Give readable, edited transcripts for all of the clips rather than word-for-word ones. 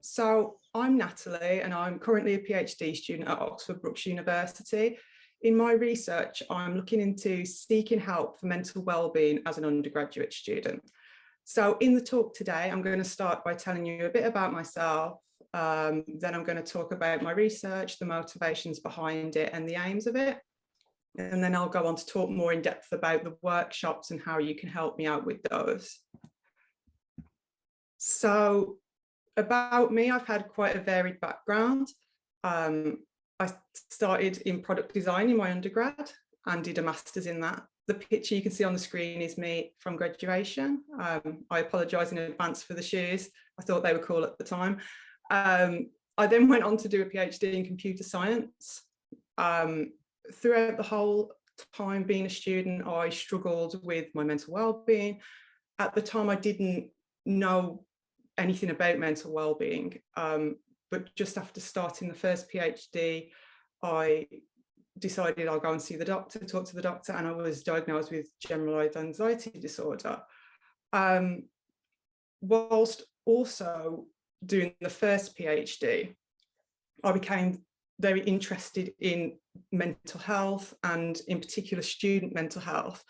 So I'm Natalie and I'm currently a PhD student at Oxford Brookes University. In my research, I'm looking into seeking help for mental wellbeing as an undergraduate student. So in the talk today, I'm going to start by telling you a bit about myself. Then I'm going to talk about my research, the motivations behind it and the aims of it. And then I'll go on to talk more in depth about the workshops and how you can help me out with those. So about me, I've had quite a varied background. I started in product design in my undergrad and did a master's in that. The picture you can see on the screen is me from graduation. I apologise in advance for the shoes. I thought they were cool at the time. I then went on to do a PhD in computer science. Throughout the whole time being a student, I struggled with my mental well-being. At the time, I didn't know anything about mental well-being, but just after starting the first PhD, I decided I'll go and see the doctor, talk to the doctor, and I was diagnosed with generalized anxiety disorder. Whilst also doing the first PhD, I became very interested in mental health and in particular student mental health.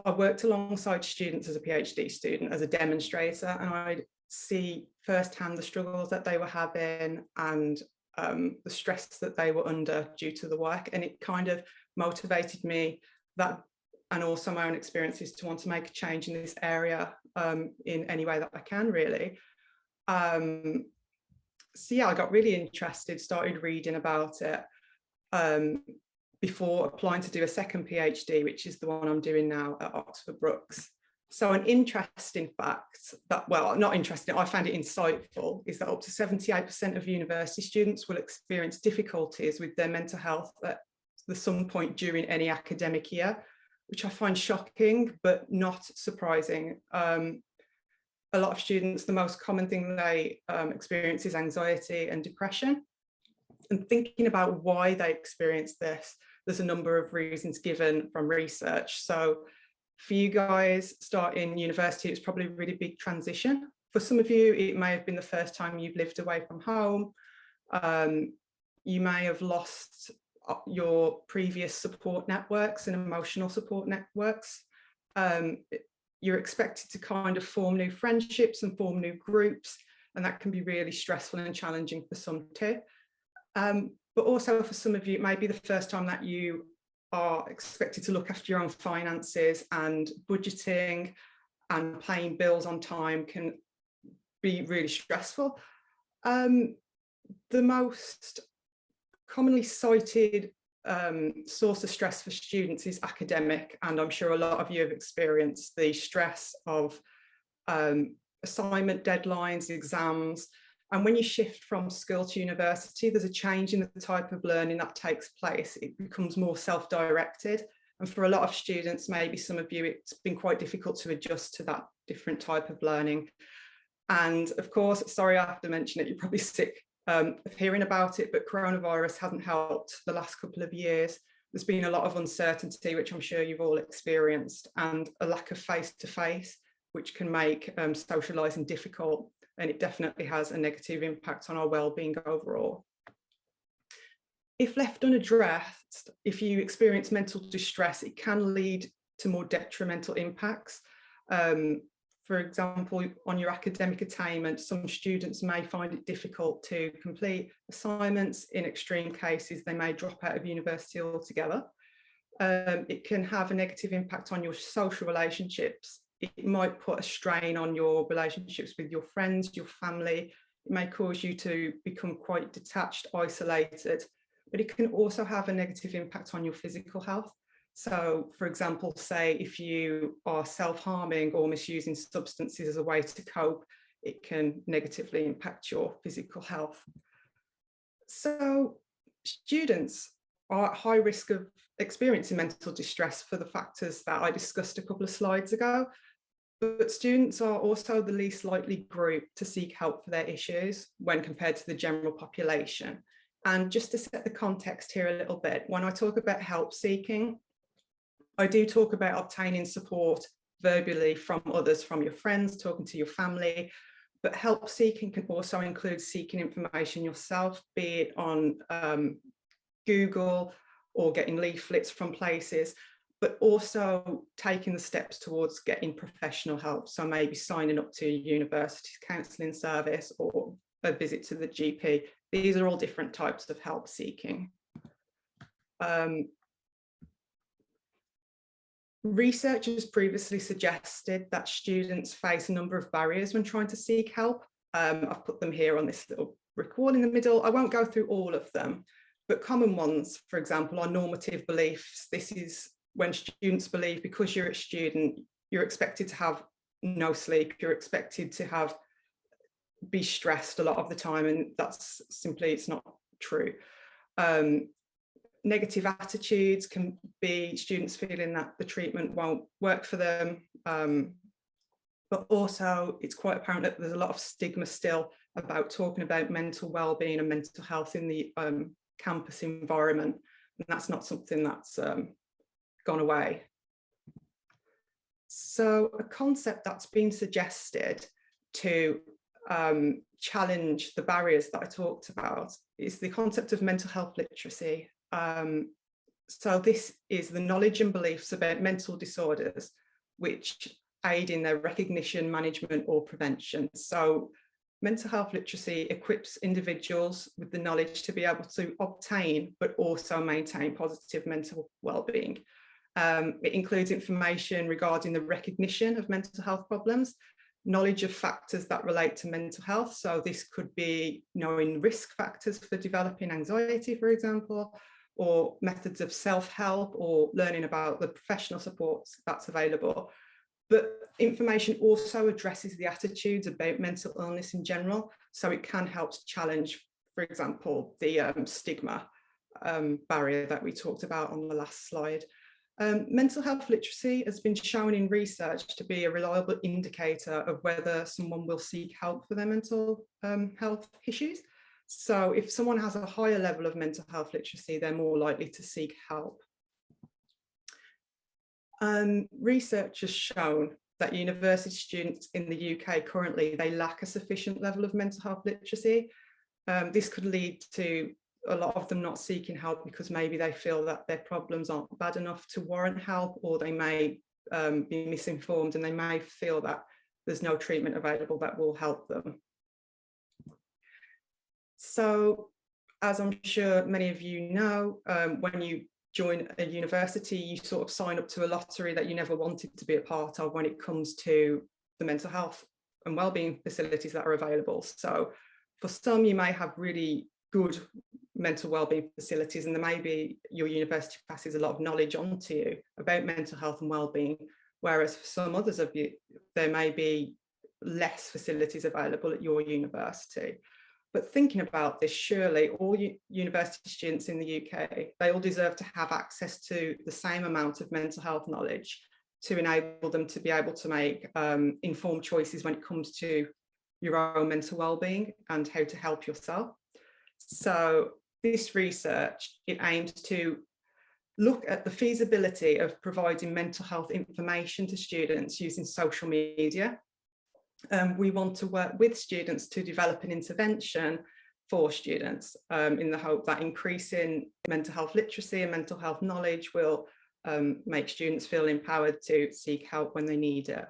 I worked alongside students as a PhD student, as a demonstrator, and I'd see firsthand the struggles that they were having and the stress that they were under due to the work. And it kind of motivated me, that, and also my own experiences, to want to make a change in this area in any way that I can, really. So yeah, I got really interested, started reading about it before applying to do a second PhD, which is the one I'm doing now at Oxford Brookes. So an interesting fact that, well, not interesting, I found it insightful, is that up to 78% of university students will experience difficulties with their mental health at some point during any academic year, which I find shocking, but not surprising. A lot of students, the most common thing they experience is anxiety and depression. And thinking about why they experience this, there's a number of reasons given from research. So for you guys starting university, it's probably a really big transition. For some of you, it may have been the first time you've lived away from home. You may have lost your previous support networks and emotional support networks. You're expected to kind of form new friendships and form new groups, and that can be really stressful and challenging for some too. But also for some of you, it may be the first time that you are expected to look after your own finances, and budgeting and paying bills on time can be really stressful. The most commonly cited source of stress for students is academic, and I'm sure a lot of you have experienced the stress of assignment deadlines, exams. And when you shift from school to university, there's a change in the type of learning that takes place. It becomes more self-directed. And for a lot of students, maybe some of you, it's been quite difficult to adjust to that different type of learning. And of course, sorry, I have to mention it, you're probably sick of hearing about it, but coronavirus hasn't helped the last couple of years. There's been a lot of uncertainty, which I'm sure you've all experienced, and a lack of face-to-face, which can make socialising difficult. And it definitely has a negative impact on our well-being overall. If left unaddressed, if you experience mental distress, it can lead to more detrimental impacts. For example, on your academic attainment, some students may find it difficult to complete assignments. In extreme cases, they may drop out of university altogether. It can have a negative impact on your social relationships. It might put a strain on your relationships with your friends, your family. It may cause you to become quite detached, isolated, but it can also have a negative impact on your physical health. So, for example, say if you are self-harming or misusing substances as a way to cope, it can negatively impact your physical health. So, students are at high risk of experiencing mental distress for the factors that I discussed a couple of slides ago. But students are also the least likely group to seek help for their issues when compared to the general population. And just to set the context here a little bit, when I talk about help seeking, I do talk about obtaining support verbally from others, from your friends, talking to your family. But help seeking can also include seeking information yourself, be it on Google or getting leaflets from places, but also taking the steps towards getting professional help. So maybe signing up to a university counselling service or a visit to the GP. These are all different types of help seeking. Research has previously suggested that students face a number of barriers when trying to seek help. I've put them here on this little brick wall in the middle. I won't go through all of them, but common ones, for example, are normative beliefs. This is when students believe because you're a student, you're expected to have no sleep, you're expected to be stressed a lot of the time, and that's simply, it's not true. Negative attitudes can be students feeling that the treatment won't work for them, but also it's quite apparent that there's a lot of stigma still about talking about mental well-being and mental health in the campus environment, and that's not something that's gone away. So a concept that's been suggested to challenge the barriers that I talked about is the concept of mental health literacy. So this is the knowledge and beliefs about mental disorders which aid in their recognition, management or prevention. So mental health literacy equips individuals with the knowledge to be able to obtain but also maintain positive mental well-being. It includes information regarding the recognition of mental health problems, knowledge of factors that relate to mental health. So this could be knowing risk factors for developing anxiety, for example, or methods of self-help, or learning about the professional supports that's available. But information also addresses the attitudes about mental illness in general. So it can help challenge, for example, the stigma barrier that we talked about on the last slide. Mental health literacy has been shown in research to be a reliable indicator of whether someone will seek help for their mental health issues. So if someone has a higher level of mental health literacy, they're more likely to seek help. Research has shown that university students in the UK currently, they lack a sufficient level of mental health literacy. This could lead to a lot of them not seeking help because maybe they feel that their problems aren't bad enough to warrant help, or they may be misinformed and they may feel that there's no treatment available that will help them. So, as I'm sure many of you know, when you join a university, you sort of sign up to a lottery that you never wanted to be a part of when it comes to the mental health and wellbeing facilities that are available. So for some, you may have really good mental wellbeing facilities, and there may be your university passes a lot of knowledge onto you about mental health and wellbeing, whereas for some others of you, there may be less facilities available at your university. But thinking about this, surely all university students in the UK, they all deserve to have access to the same amount of mental health knowledge to enable them to be able to make informed choices when it comes to your own mental well-being and how to help yourself. So this research, it aims to look at the feasibility of providing mental health information to students using social media. We want to work with students to develop an intervention for students in the hope that increasing mental health literacy and mental health knowledge will make students feel empowered to seek help when they need it.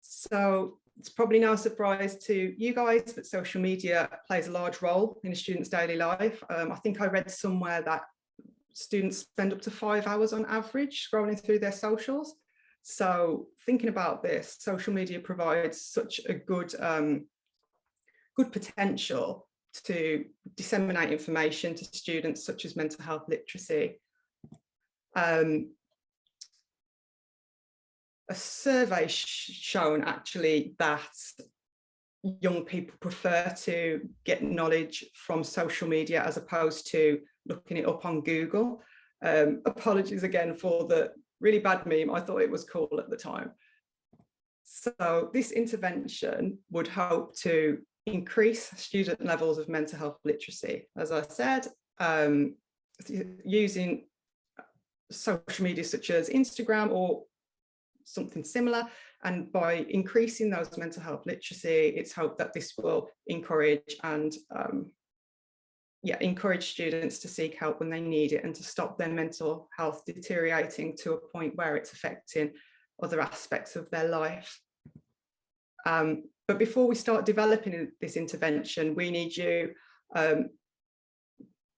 So it's probably no surprise to you guys, but social media plays a large role in a student's daily life. I think I read somewhere that students spend up to 5 hours on average scrolling through their socials. So thinking about this, social media provides such a good potential to disseminate information to students, such as mental health literacy. A survey shown actually that young people prefer to get knowledge from social media as opposed to looking it up on Google. Apologies again for the really bad meme. I thought it was cool at the time. So this intervention would hope to increase student levels of mental health literacy. As I said, using social media such as Instagram or something similar. And by increasing those mental health literacy, it's hoped that this will encourage and encourage students to seek help when they need it and to stop their mental health deteriorating to a point where it's affecting other aspects of their life. But before we start developing this intervention, we need you,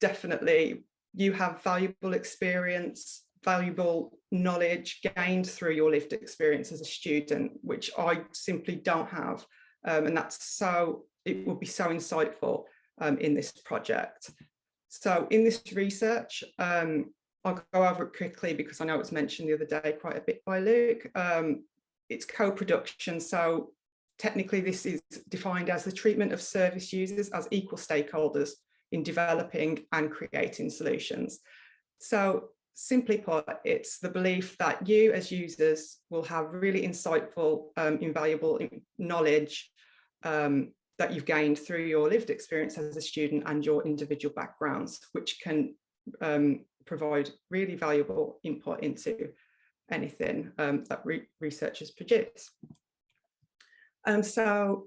definitely, you have valuable experience, valuable knowledge gained through your lived experience as a student, which I simply don't have. And it would be so insightful in this project. So in this research, I'll go over it quickly because I know it was mentioned the other day quite a bit by Luke. It's co-production. So technically this is defined as the treatment of service users as equal stakeholders in developing and creating solutions. So simply put, it's the belief that you as users will have really insightful, invaluable knowledge that you've gained through your lived experience as a student and your individual backgrounds, which can provide really valuable input into anything that researchers produce. So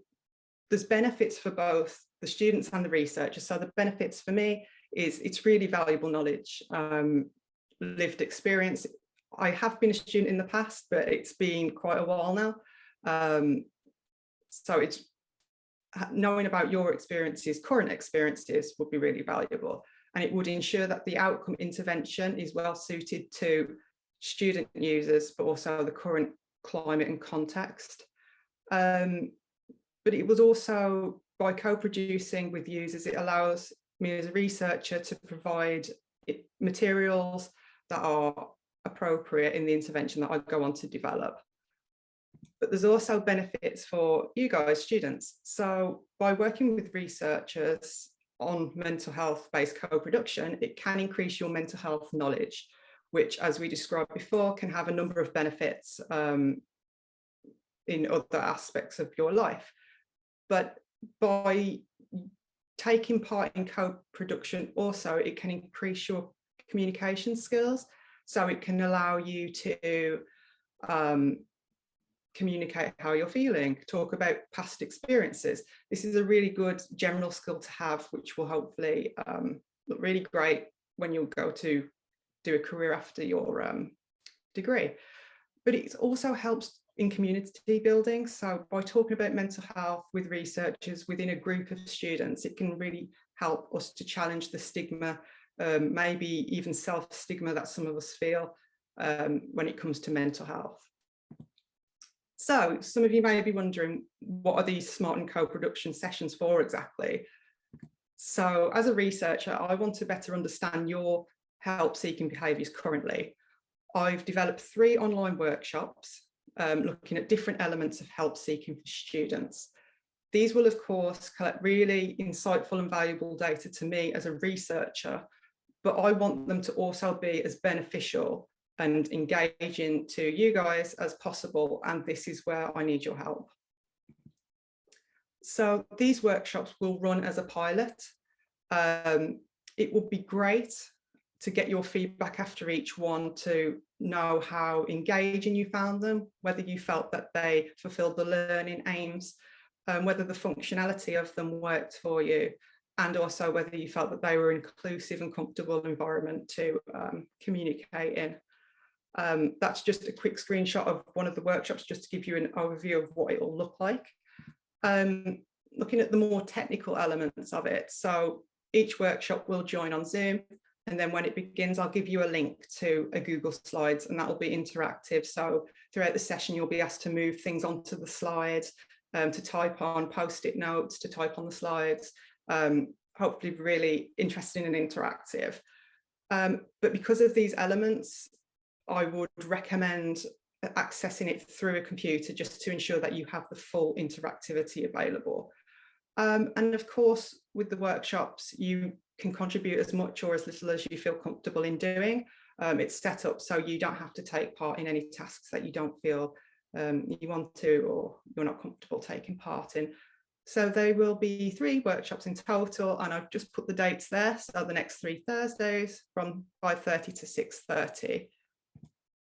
there's benefits for both the students and the researchers. So the benefits for me is it's really valuable knowledge, lived experience. I have been a student in the past, but it's been quite a while now. So it's knowing about your experiences, current experiences, would be really valuable. And it would ensure that the outcome intervention is well suited to student users, but also the current climate and context. But it was also, by co-producing with users, it allows me as a researcher to provide materials that are appropriate in the intervention that I go on to develop. But there's also benefits for you guys, students. So by working with researchers on mental health-based co-production, it can increase your mental health knowledge, which, as we described before, can have a number of benefits in other aspects of your life. But by taking part in co-production also, it can increase your communication skills. So it can allow you to communicate how you're feeling, talk about past experiences. This is a really good general skill to have, which will hopefully look really great when you'll go to do a career after your degree. But it also helps in community building. So by talking about mental health with researchers within a group of students, it can really help us to challenge the stigma, maybe even self-stigma that some of us feel when it comes to mental health. So some of you may be wondering, what are these SMaRteN co-production sessions for exactly? So as a researcher, I want to better understand your help-seeking behaviours currently. I've developed 3 online workshops looking at different elements of help-seeking for students. These will, of course, collect really insightful and valuable data to me as a researcher, but I want them to also be as beneficial and engaging to you guys as possible, and this is where I need your help. So these workshops will run as a pilot. It would be great to get your feedback after each one to know how engaging you found them, whether you felt that they fulfilled the learning aims, whether the functionality of them worked for you, and also whether you felt that they were an inclusive and comfortable environment to communicate in. That's just a quick screenshot of one of the workshops, just to give you an overview of what it will look like. Looking at the more technical elements of it, so each workshop will join on Zoom, and then when it begins, I'll give you a link to a Google Slides, and that will be interactive. So throughout the session, you'll be asked to move things onto the slides, to type on Post-it notes, to type on the slides, hopefully really interesting and interactive. But because of these elements, I would recommend accessing it through a computer just to ensure that you have the full interactivity available. And of course, with the workshops, you can contribute as much or as little as you feel comfortable in doing. It's set up so you don't have to take part in any tasks that you don't feel you want to, or you're not comfortable taking part in. So there will be 3 workshops in total, and I've just put the dates there. So the next 3 Thursdays from 5:30 to 6:30.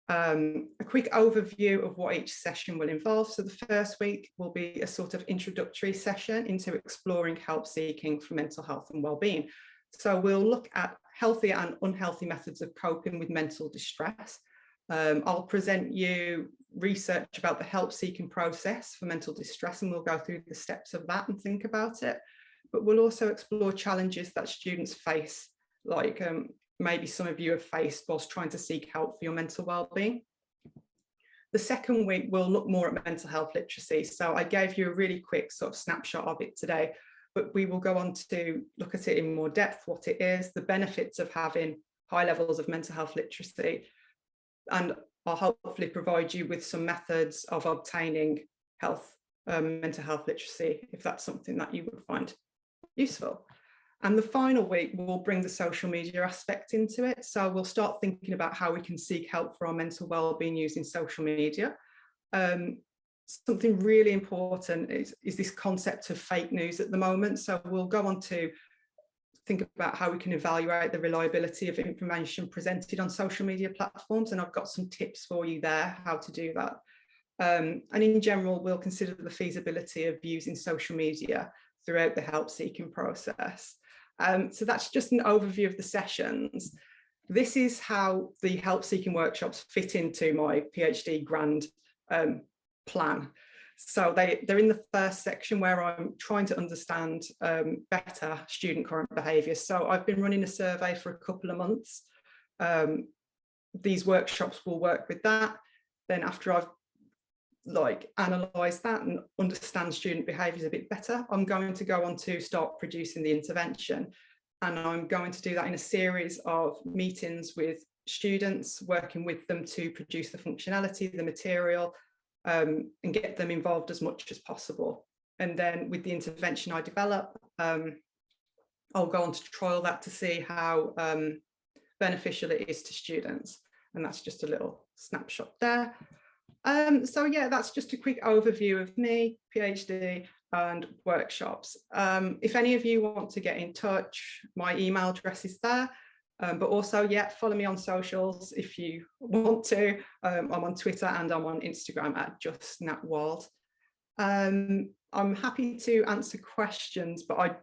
A quick overview of what each session will involve. So the first week will be a sort of introductory session into exploring help seeking for mental health and well-being. So we'll look at healthy and unhealthy methods of coping with mental distress. I'll present you research about the help seeking process for mental distress, and we'll go through the steps of that and think about it. But we'll also explore challenges that students face, like maybe some of you have faced whilst trying to seek help for your mental well-being. The second week, we'll look more at mental health literacy. So I gave you a really quick sort of snapshot of it today, but we will go on to look at it in more depth, what it is, the benefits of having high levels of mental health literacy, and I'll hopefully provide you with some methods of obtaining mental health literacy, if that's something that you would find useful. And the final week, we'll bring the social media aspect into it. So we'll start thinking about how we can seek help for our mental well-being using social media. Something really important is this concept of fake news at the moment. So we'll go on to think about how we can evaluate the reliability of information presented on social media platforms. And I've got some tips for you there, how to do that. And in general, we'll consider the feasibility of using social media throughout the help seeking process. So that's just an overview of the sessions. This is how the help seeking workshops fit into my PhD grant plan. So they're in the first section where I'm trying to understand better student current behaviours. So I've been running a survey for a couple of months. These workshops will work with that. Then after I've analyse that and understand student behaviours a bit better, I'm going to go on to start producing the intervention. And I'm going to do that in a series of meetings with students, working with them to produce the functionality, the material, and get them involved as much as possible. And then with the intervention I develop, I'll go on to trial that to see how beneficial it is to students. And that's just a little snapshot there. So yeah, that's just a quick overview of me, PhD, and workshops. If any of you want to get in touch, my email address is there. But also, yeah, follow me on socials if you want to. I'm on Twitter and I'm on Instagram at justnatwald. I'm happy to answer questions, but I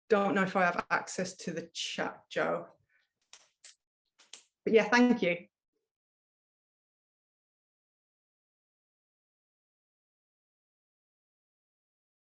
don't know if I have access to the chat, Joe. But yeah, thank you.